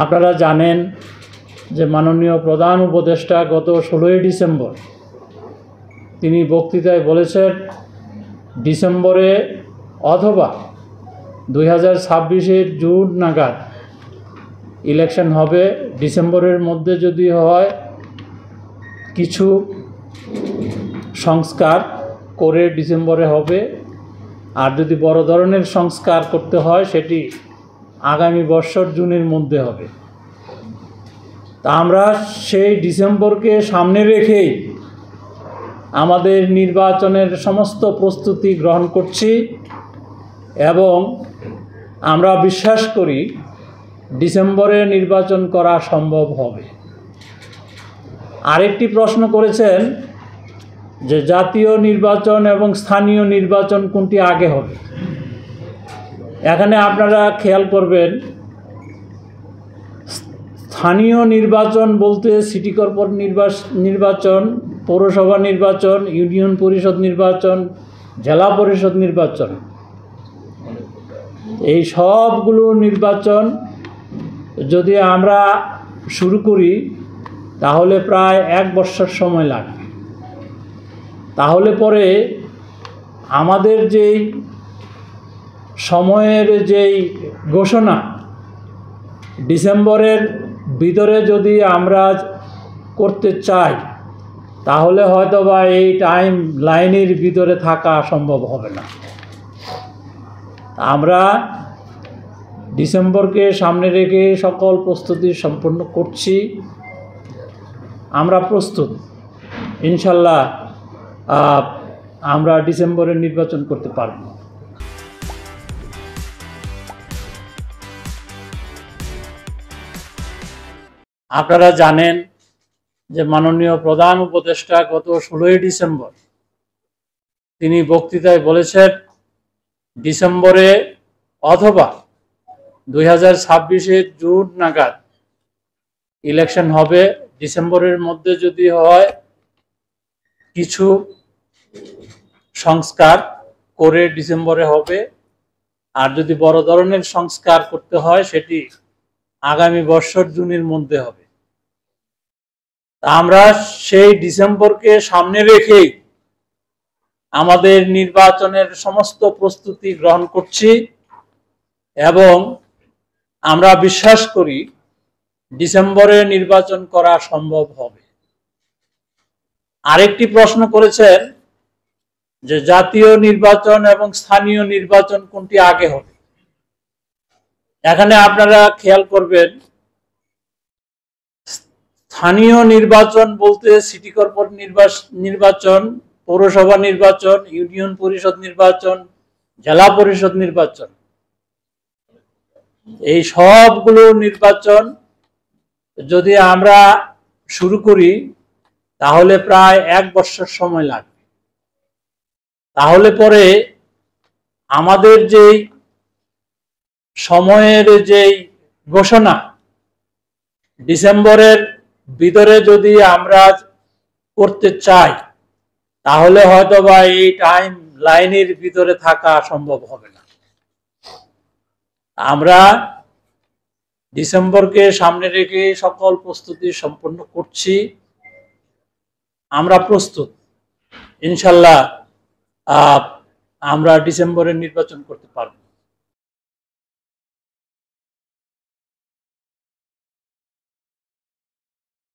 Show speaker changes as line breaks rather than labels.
আপনারা জানেন যে মাননীয় প্রধান উপদেষ্টা গত 16 ডিসেম্বর তিনি বক্তৃতায় বলেছেন ডিসেম্বরে অথবা 2026-এর জুন নাগাদ ইলেকশন হবে। ডিসেম্বরের মধ্যে যদি হয় কিছু সংস্কার করে ডিসেম্বরে হবে, আর যদি বড় ধরনের সংস্কার করতে হয় সেটি আগামী বছর জুনের মধ্যে হবে। তা আমরা সেই ডিসেম্বরকে সামনে রেখেই আমাদের নির্বাচনের সমস্ত প্রস্তুতি গ্রহণ করছি এবং আমরা বিশ্বাস করি ডিসেম্বরে নির্বাচন করা সম্ভব হবে। আরেকটি প্রশ্ন করেছেন যে জাতীয় নির্বাচন এবং স্থানীয় নির্বাচন কোনটি আগে হবে। এখানে আপনারা খেয়াল করবেন, স্থানীয় নির্বাচন বলতে সিটি কর্পোরেশন নির্বাচন, পৌরসভা নির্বাচন, ইউনিয়ন পরিষদ নির্বাচন, জেলা পরিষদ নির্বাচন, এই সবগুলো নির্বাচন যদি আমরা শুরু করি তাহলে প্রায় 1 বছর সময় লাগবে। তাহলে পরে আমাদের যেই সময়ের যেই ঘোষণা ডিসেম্বরের ভিতরে যদি আমরা করতে চাই তাহলে হয়তোবা এই টাইম লাইনের ভিতরে থাকা সম্ভব হবে না। আমরা ডিসেম্বরকে সামনে রেখে সকল প্রস্তুতি সম্পন্ন করছি। আমরা প্রস্তুত, ইনশাল্লাহ আমরা ডিসেম্বরে নির্বাচন করতে পারব। আপনারা জানেন যে মাননীয় প্রধান উপদেষ্টা গত 16 ডিসেম্বর তিনি বক্তৃতায় বলেছেন ডিসেম্বরে অথবা 2026-এর জুন নাগাদ ইলেকশন হবে। ডিসেম্বরের মধ্যে যদি হয় কিছু সংস্কার করে ডিসেম্বরে হবে, আর যদি বড় ধরনের সংস্কার করতে হয় সেটি আগামী বছর জুনের মধ্যে হবে। আমরা সেই ডিসেম্বরকে সামনে রেখেই আমাদের নির্বাচনের সমস্ত প্রস্তুতি গ্রহণ করছি এবং আমরা বিশ্বাস করি ডিসেম্বরে নির্বাচন করা সম্ভব হবে। আরেকটি প্রশ্ন করেছেন যে জাতীয় নির্বাচন এবং স্থানীয় নির্বাচন কোনটি আগে হবে। এখানে আপনারা খেয়াল করবেন, স্থানীয় নির্বাচন বলতে সিটি কর্পোরেশন নির্বাচন, পৌরসভা নির্বাচন, ইউনিয়ন পরিষদ নির্বাচন, জেলা পরিষদ নির্বাচন, এই সবগুলো নির্বাচন যদি আমরা শুরু করি তাহলে প্রায় 1 বছর সময় লাগবে। তাহলে পরে আমাদের যেই সময়ের যেই ঘোষণা ডিসেম্বরের ভিতরে যদি আমরা করতে চাই তাহলে হয়তোবা এই টাইম লাইনের ভিতরে থাকা সম্ভব হবে না। আমরা ডিসেম্বরকে সামনে রেখে সকল প্রস্তুতি সম্পন্ন করছি। আমরা প্রস্তুত, ইনশাল্লাহ আমরা ডিসেম্বরে নির্বাচন করতে পারব।